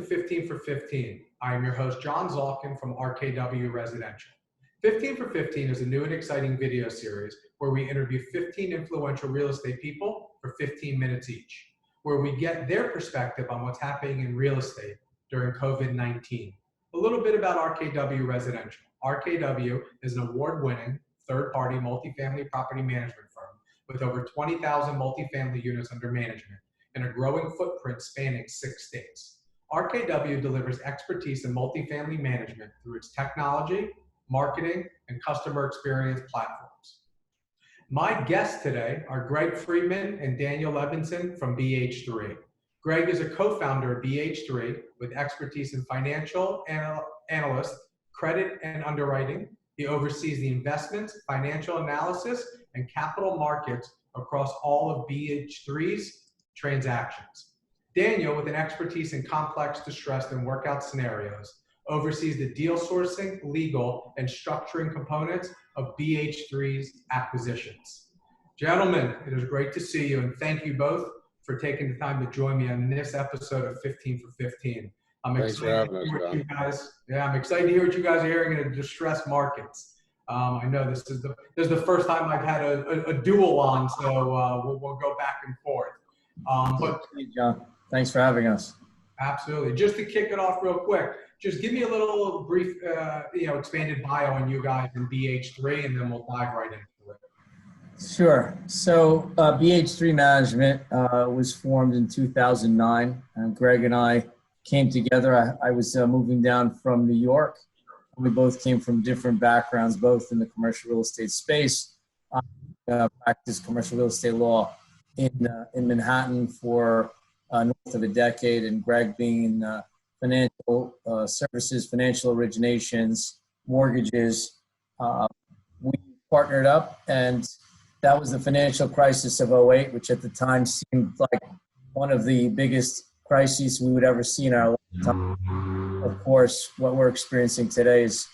15 for 15. I am your host, John Zalkin from RKW Residential. 15 for 15 is a new and exciting video series where we interview 15 influential real estate people for 15 minutes each, where we get their perspective on what's happening in real estate during COVID-19. A little bit about RKW Residential. RKW is an award-winning third-party multifamily property management firm with over 20,000 multifamily units under management and a growing footprint spanning 6 states. RKW delivers expertise in multifamily management through its technology, marketing, and customer experience platforms. My guests today are Greg Freedman and Daniel Lebensohn from BH3. Greg is a co-founder of BH3 with expertise in financial analyst, credit, and underwriting. He oversees the investments, financial analysis, and capital markets across all of BH3's transactions. Daniel, with an expertise in complex, distressed, and workout scenarios, oversees the deal sourcing, legal, and structuring components of BH3's acquisitions. Gentlemen, it is great to see you, and thank you both for taking the time to join me on this episode of 15 for 15. I'm excited to hear what you guys. Yeah, I'm excited to hear what you guys are hearing in the distressed markets. I know this is the first time I've had a duel on, so we'll go back and forth. Hey, John, thanks for having us. Absolutely. Just to kick it off real quick, just give me a little brief, expanded bio on you guys in BH3, and then we'll dive right into it. Sure. So BH3 Management was formed in 2009, and Greg and I came together. I was moving down from New York. We both came from different backgrounds, both in the commercial real estate space. I practiced commercial real estate law in Manhattan for north of a decade, and Greg being in financial services, financial originations, mortgages. We partnered up, and that was the financial crisis of '08, which at the time seemed like one of the biggest crises we would ever see in our lifetime. Of course, what we're experiencing today is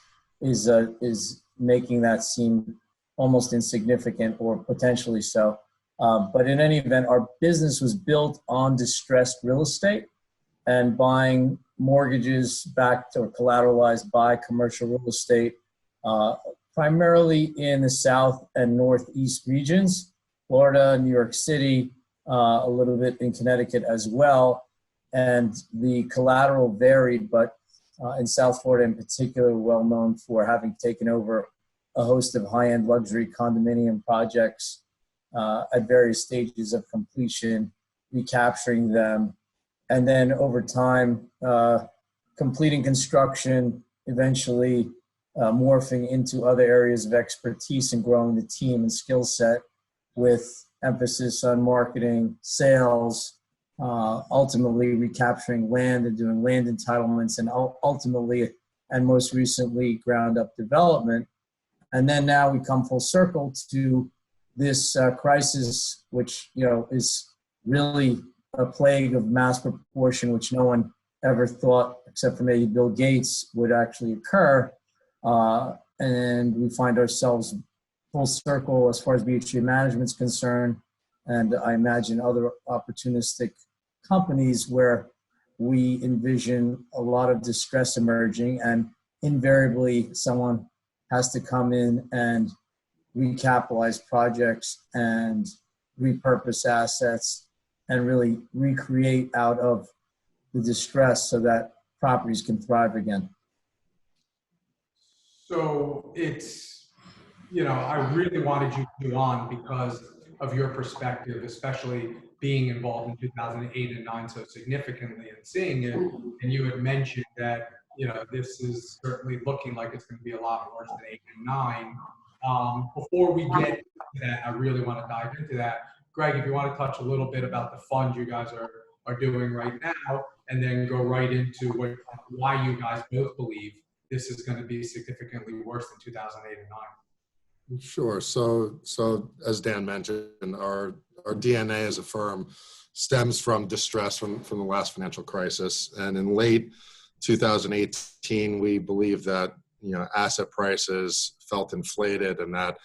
making that seem almost insignificant or potentially so. But in any event, our business was built on distressed real estate and buying mortgages backed or collateralized by commercial real estate, primarily in the South and Northeast regions, Florida, New York City, a little bit in Connecticut as well. And the collateral varied, but in South Florida in particular, well known for having taken over a host of high-end luxury condominium projects at various stages of completion, recapturing them, and then over time, completing construction, eventually morphing into other areas of expertise and growing the team and skill set with emphasis on marketing, sales, ultimately recapturing land and doing land entitlements, and ultimately, and most recently, ground up development. And then now we come full circle to this crisis, which is really a plague of mass proportion, which no one ever thought, except for maybe Bill Gates, would actually occur. And we find ourselves full circle as far as BH3 management is concerned, and I imagine other opportunistic companies where we envision a lot of distress emerging, and invariably someone has to come in and recapitalize projects and repurpose assets and really recreate out of the distress so that properties can thrive again. So it's, I really wanted you to go on because of your perspective, especially being involved in 2008 and 9 so significantly and seeing it. And you had mentioned that, this is certainly looking like it's going to be a lot worse than 8 and 9. Before we get to that, I really want to dive into that. Greg, if you want to touch a little bit about the fund you guys are doing right now, and then go right into why you guys both believe this is going to be significantly worse than 2008 and 9. Sure. So as Dan mentioned, our DNA as a firm stems from distress from the last financial crisis. And in late 2018, we believe that asset prices felt inflated and that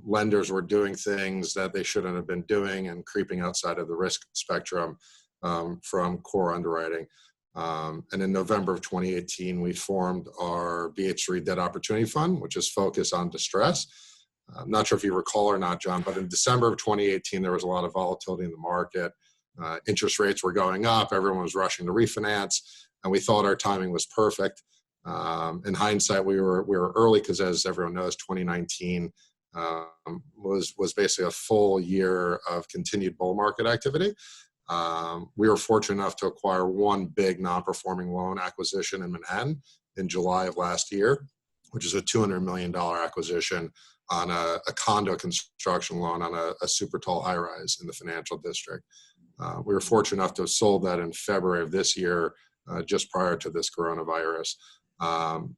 lenders were doing things that they shouldn't have been doing and creeping outside of the risk spectrum from core underwriting. And in November of 2018, we formed our BH3 Debt Opportunity Fund, which is focused on distress. I'm not sure if you recall or not, John, but in December of 2018, there was a lot of volatility in the market. Interest rates were going up. Everyone was rushing to refinance, and we thought our timing was perfect. In hindsight, we were early because, as everyone knows, 2019 was basically a full year of continued bull market activity. We were fortunate enough to acquire one big non-performing loan acquisition in Manhattan in July of last year, which is a $200 million acquisition on a condo construction loan on a super tall high-rise in the financial district. We were fortunate enough to have sold that in February of this year, just prior to this coronavirus.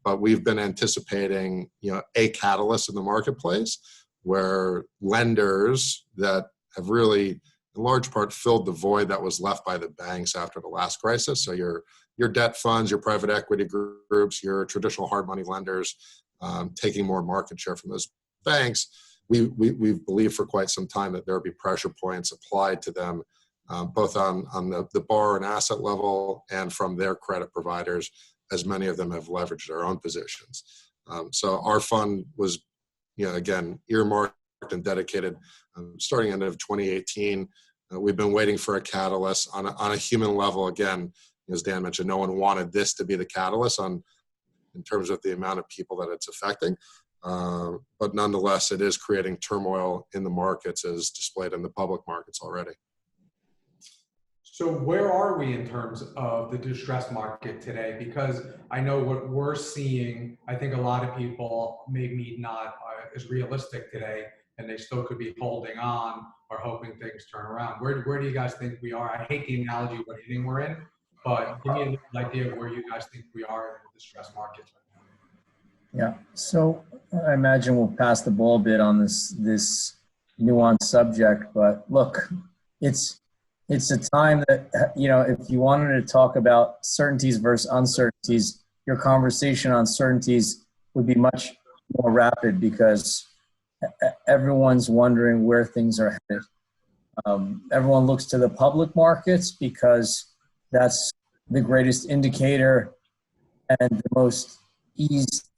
But we've been anticipating, a catalyst in the marketplace where lenders that have really, in large part, filled the void that was left by the banks after the last crisis. So your debt funds, your private equity groups, your traditional hard money lenders, taking more market share from those banks. We've believed for quite some time that there will be pressure points applied to them, both on the borrower and asset level and from their credit providers, as many of them have leveraged their own positions. So our fund was, again, earmarked and dedicated starting end of 2018. We've been waiting for a catalyst on a human level. Again, as Dan mentioned, no one wanted this to be the catalyst in terms of the amount of people that it's affecting. But nonetheless, it is creating turmoil in the markets as displayed in the public markets already. So where are we in terms of the distressed market today? Because I know what we're seeing, I think a lot of people maybe not as realistic today, and they still could be holding on or hoping things turn around. Where do you guys think we are? I hate the analogy what inning we're in, but give me an idea of where you guys think we are in the distressed markets right now. Yeah, so I imagine we'll pass the ball a bit on this nuanced subject, but look, it's a time that, if you wanted to talk about certainties versus uncertainties, your conversation on certainties would be much more rapid because everyone's wondering where things are headed. Everyone looks to the public markets because that's the greatest indicator and the most eased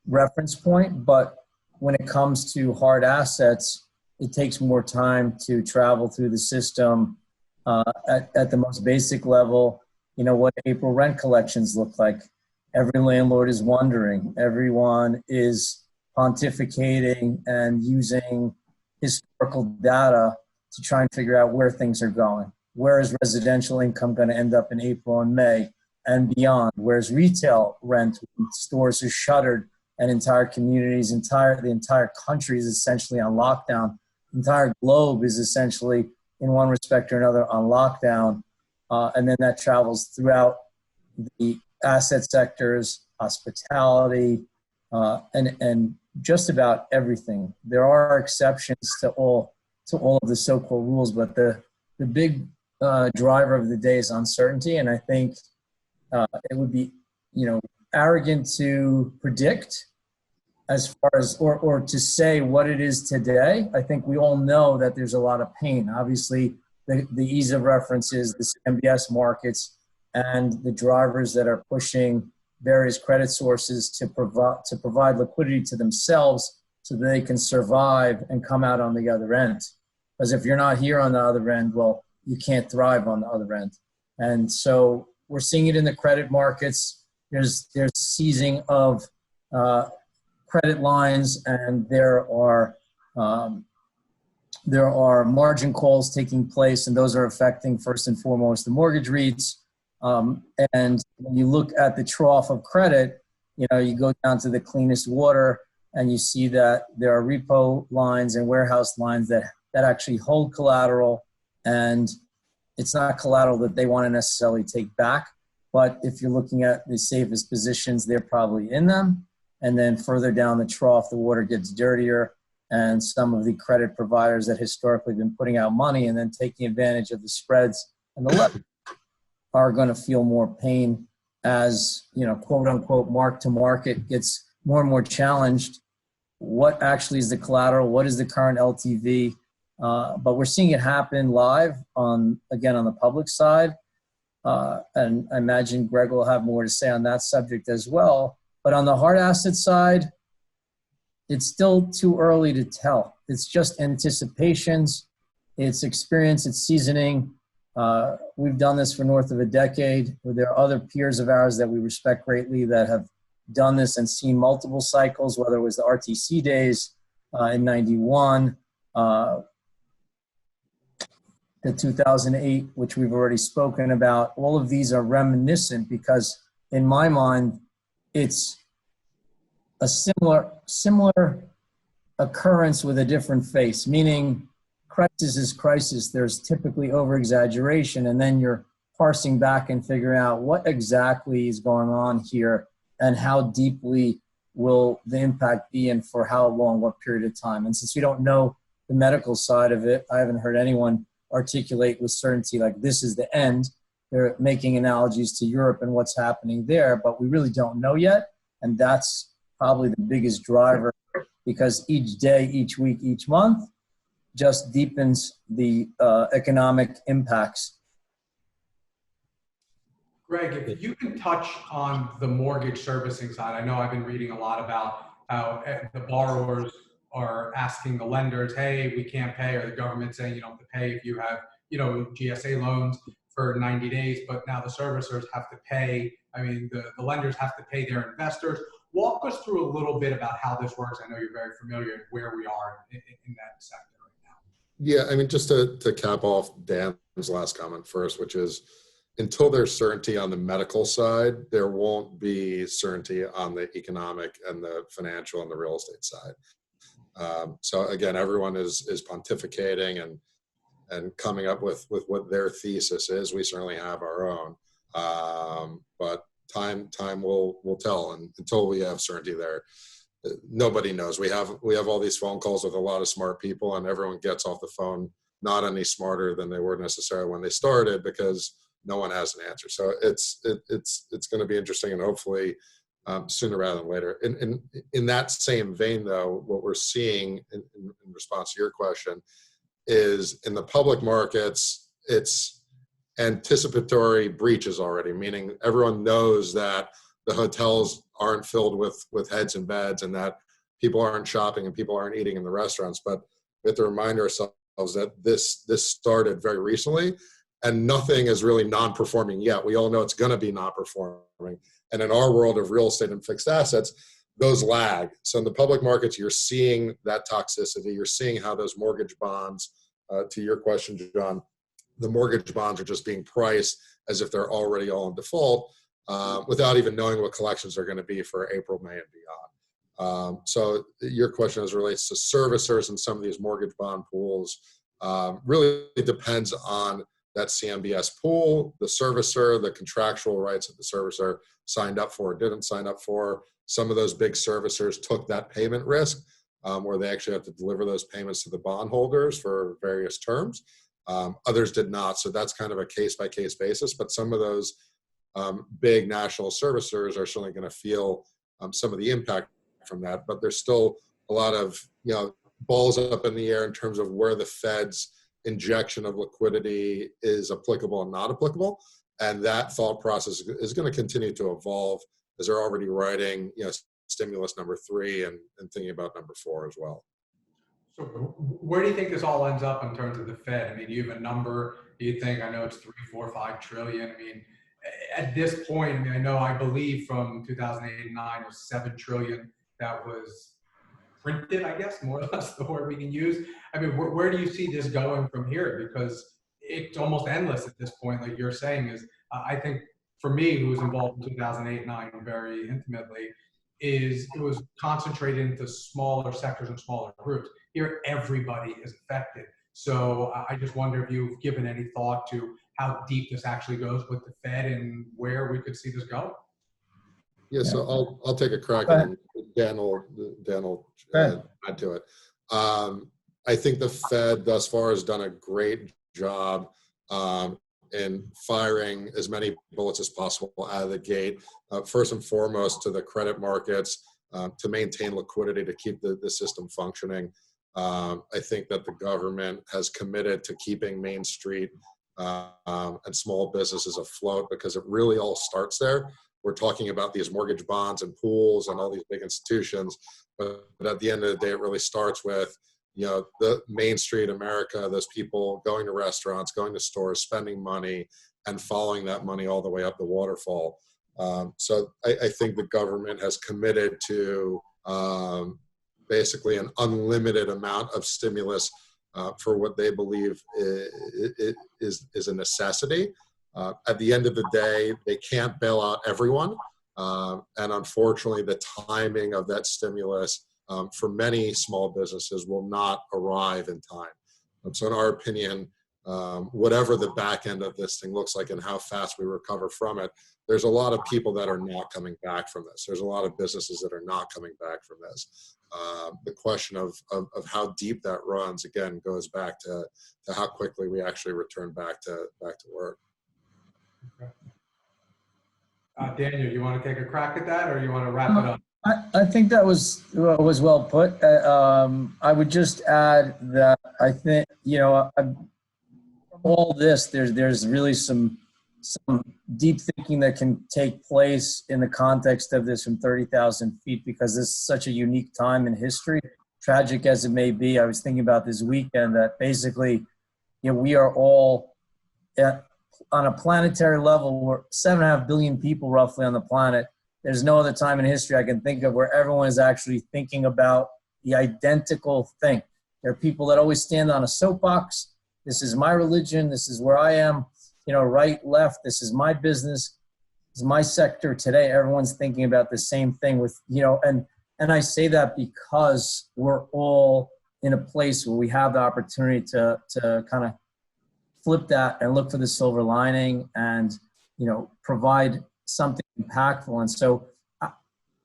reference point. But when it comes to hard assets, it takes more time to travel through the system. At the most basic level, what April rent collections look like. Every landlord is wondering. Everyone is pontificating and using historical data to try and figure out where things are going. Where is residential income going to end up in April and May and beyond? Where's retail rent when stores are shuttered and entire communities, the entire country is essentially on lockdown. The entire globe is essentially, in one respect or another, on lockdown. And then that travels throughout the asset sectors, hospitality, and just about everything. There are exceptions to all of the so-called rules, but the big driver of the day is uncertainty. And I think it would be, arrogant to predict as far as, or to say what it is today. I think we all know that there's a lot of pain. Obviously, the ease of reference is the MBS markets and the drivers that are pushing various credit sources to provide liquidity to themselves so that they can survive and come out on the other end. Because if you're not here on the other end, well, you can't thrive on the other end. And so we're seeing it in the credit markets. There's seizing of credit lines, and there are margin calls taking place, and those are affecting first and foremost the mortgage REITs. And when you look at the trough of credit, you go down to the cleanest water, and you see that there are repo lines and warehouse lines that actually hold collateral, and it's not collateral that they want to necessarily take back. But if you're looking at the safest positions, they're probably in them. And then further down the trough, the water gets dirtier, and some of the credit providers that historically have been putting out money and then taking advantage of the spreads and the leverage are going to feel more pain as, quote unquote, mark to market gets more and more challenged. What actually is the collateral? What is the current LTV? But we're seeing it happen live on the public side. And I imagine Greg will have more to say on that subject as well. But on the hard asset side, it's still too early to tell. It's just anticipations, it's experience, it's seasoning. We've done this for north of a decade. There are other peers of ours that we respect greatly that have done this and seen multiple cycles, whether it was the RTC days in 91, the 2008, which we've already spoken about. All of these are reminiscent because in my mind, it's a similar occurrence with a different face, meaning crisis is crisis. There's typically over-exaggeration, and then you're parsing back and figuring out what exactly is going on here and how deeply will the impact be and for how long, what period of time. And since we don't know the medical side of it, I haven't heard anyone articulate with certainty like this is the end. They're making analogies to Europe and what's happening there, but we really don't know yet. And that's probably the biggest driver, because each day, each week, each month just deepens the economic impacts. Greg, if you can touch on the mortgage servicing side. I know I've been reading a lot about how the borrowers are asking the lenders, hey, we can't pay, or the government saying you don't have to pay if you have, GSA loans for 90 days, but now the servicers have to pay. I mean, the lenders have to pay their investors. Walk us through a little bit about how this works. I know you're very familiar with where we are in that sector right now. Yeah, I mean, just to cap off Dan's last comment first, which is until there's certainty on the medical side, there won't be certainty on the economic and the financial and the real estate side. So again, everyone is pontificating and coming up with what their thesis is. We certainly have our own, but time will tell. And until we have certainty there, nobody knows. We have all these phone calls with a lot of smart people, and everyone gets off the phone not any smarter than they were necessarily when they started, because no one has an answer. So it's going to be interesting, and hopefully sooner rather than later. In that same vein, though, what we're seeing in response to your question is in the public markets, it's anticipatory breaches already, meaning everyone knows that the hotels aren't filled with heads and beds, and that people aren't shopping and people aren't eating in the restaurants. But we have to remind ourselves that this started very recently, and nothing is really non-performing yet. We all know it's going to be non-performing. And in our world of real estate and fixed assets, those lag. So in the public markets, you're seeing that toxicity. You're seeing how those mortgage bonds, to your question, John, the mortgage bonds are just being priced as if they're already all in default, without even knowing what collections are going to be for April, May, and beyond. So your question as it relates to servicers and some of these mortgage bond pools really depends on that CMBS pool, the servicer, the contractual rights that the servicer signed up for or didn't sign up for. Some of those big servicers took that payment risk, where they actually have to deliver those payments to the bondholders for various terms. Others did not. So that's kind of a case-by-case basis. But some of those big national servicers are certainly going to feel some of the impact from that. But there's still a lot of balls up in the air in terms of where the Fed's injection of liquidity is applicable and not applicable. And that thought process is going to continue to evolve as they're already writing stimulus number 3 and thinking about number 4 as well. So where do you think this all ends up in terms of the Fed? I mean, do you have a number? Do you think, I know it's 3, 4, 5 trillion. I mean, at this point, I believe from 2008 and 9 it was 7 trillion that was printed, I guess, more or less the word we can use. I mean, where do you see this going from here? Because it's almost endless at this point, like you're saying. Is I think for me, who was involved in 2008 and 9 very intimately, it was concentrated into smaller sectors and smaller groups. Here, everybody is affected. So I just wonder if you've given any thought to how deep this actually goes with the Fed and where we could see this go. Yeah, so I'll take a crack and Dan will add to it. I think the Fed thus far has done a great job in firing as many bullets as possible out of the gate. First and foremost, to the credit markets, to maintain liquidity, to keep the system functioning. I think that the government has committed to keeping Main Street and small businesses afloat, because it really all starts there. We're talking about these mortgage bonds and pools and all these big institutions, but at the end of the day, it really starts with, the Main Street America, those people going to restaurants, going to stores, spending money, and following that money all the way up the waterfall. So I think the government has committed to basically an unlimited amount of stimulus for what they believe is a necessity. At the end of the day, they can't bail out everyone. And unfortunately, the timing of that stimulus for many small businesses will not arrive in time. So in our opinion, whatever the back end of this thing looks like and how fast we recover from it, there's a lot of people that are not coming back from this. There's a lot of businesses that are not coming back from this. The question of how deep that runs, again, goes back to how quickly we actually return back to work. Okay. Daniel, you want to take a crack at that, or you want to wrap it up? I think that was well put. I would just add that I think, from all this, there's really some deep thinking that can take place in the context of this from 30,000 feet, because this is such a unique time in history, tragic as it may be. I was thinking about this weekend that basically, we are all on a planetary level. We're 7.5 billion people roughly on the planet. There's no other time in history I can think of where everyone is actually thinking about the identical thing. There are people that always stand on a soapbox. This is my religion. This is where I am. Right, left. This is my business. This is my sector. Today, everyone's thinking about the same thing with, and I say that because we're all in a place where we have the opportunity to kind of flip that and look for the silver lining and, provide something impactful. And so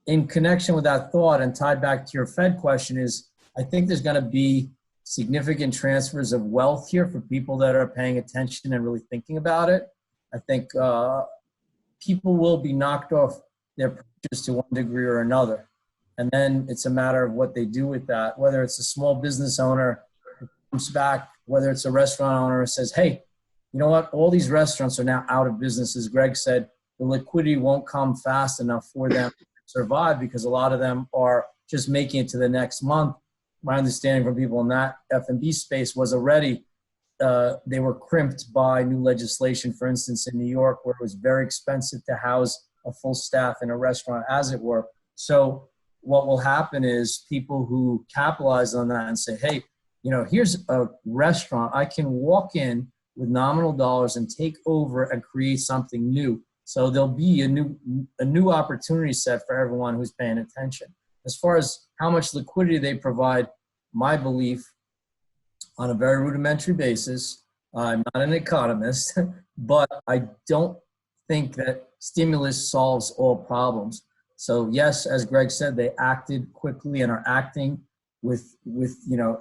in connection with that thought and tied back to your Fed question is, I think there's going to be significant transfers of wealth here for people that are paying attention and really thinking about it. I think people will be knocked off their purchase to one degree or another. And then it's a matter of what they do with that, whether it's a small business owner who comes back, whether it's a restaurant owner who says, hey, you know what, all these restaurants are now out of business. As Greg said, the liquidity won't come fast enough for them to survive because a lot of them are just making it to the next month. My understanding from people in that F&B space was already they were crimped by new legislation, for instance, in New York, where it was very expensive to house a full staff in a restaurant, as it were. So what will happen is people who capitalize on that and say, hey, here's a restaurant I can walk in with nominal dollars and take over and create something new. So there'll be a new opportunity set for everyone who's paying attention. As far as how much liquidity they provide, my belief, on a very rudimentary basis, I'm not an economist, but I don't think that stimulus solves all problems. So yes, as Greg said, they acted quickly and are acting with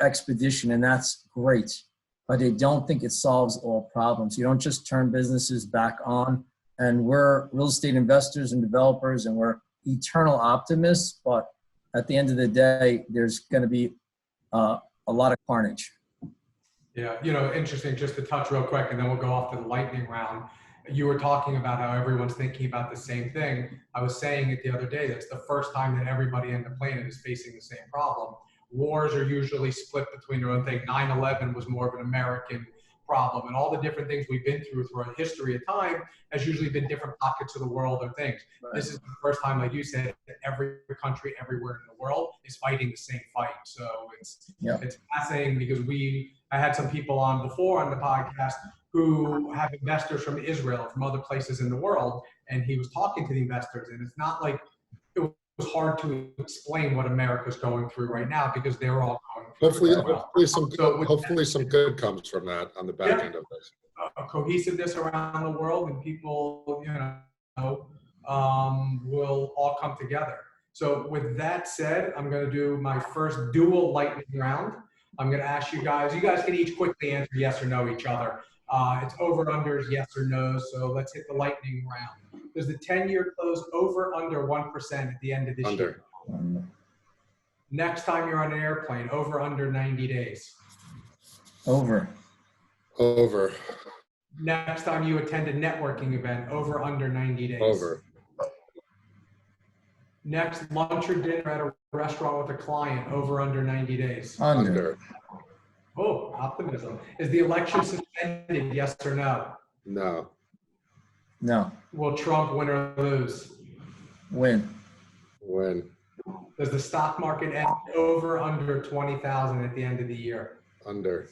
expedition, and that's great. But I don't think it solves all problems. You don't just turn businesses back on. And we're real estate investors and developers, and we're eternal optimists. But at the end of the day, there's going to be a lot of carnage. Yeah, interesting, just to touch real quick, and then we'll go off to the lightning round. You were talking about how everyone's thinking about the same thing. I was saying it the other day, that's the first time that everybody on the planet is facing the same problem. Wars are usually split between their own thing. 9/11 was more of an American problem, and all the different things we've been through throughout history of time has usually been different pockets of the world or things. Right. This is the first time, like you said, that every country everywhere in the world is fighting the same fight. So it's fascinating because I had some people on before on the podcast who have investors from Israel, from other places in the world, and he was talking to the investors, and it's not like it was hard to explain what America's going through right now because they're all going through it. Hopefully some good comes from that on the back end of this. Cohesiveness around the world, and people, will all come together. So with that said, I'm going to do my first dual lightning round. I'm going to ask you guys can each quickly answer yes or no each other. It's over-unders, yes or no. So let's hit the lightning round. Does the 10-year close over under 1% at the end of this year? Next time you're on an airplane, over under 90 days? Over. Next time you attend a networking event, over under 90 days. Over. Next lunch or dinner at a restaurant with a client, over under 90 days. Under. Oh, optimism. Is the election suspended, yes or no? No. No. Will Trump win or lose? Win. Win. Does the stock market end over under 20,000 at the end of the year? Under.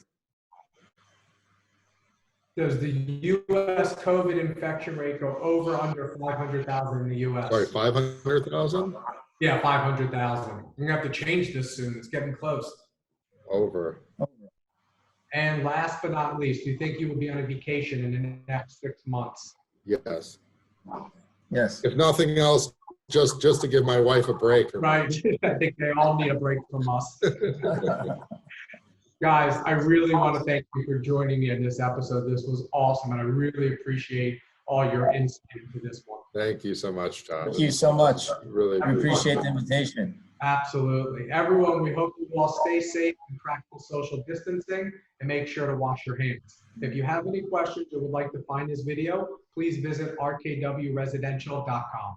Does the U.S. COVID infection rate go over under 500,000 in the U.S.? Sorry, 500,000? Yeah, 500,000. We're going to have to change this soon. It's getting close. Over. And last but not least, do you think you will be on a vacation in the next 6 months? Yes. Yes. If nothing else, just to give my wife a break. Right. I think they all need a break from us. Guys, I really want to thank you for joining me in this episode. This was awesome, and I really appreciate all your insight into this one. Thank you so much, Tom. Thank you so much. Really I appreciate the invitation. Absolutely. Everyone, we hope you all stay safe and practice social distancing, and make sure to wash your hands. If you have any questions or would like to find this video, please visit rkwresidential.com.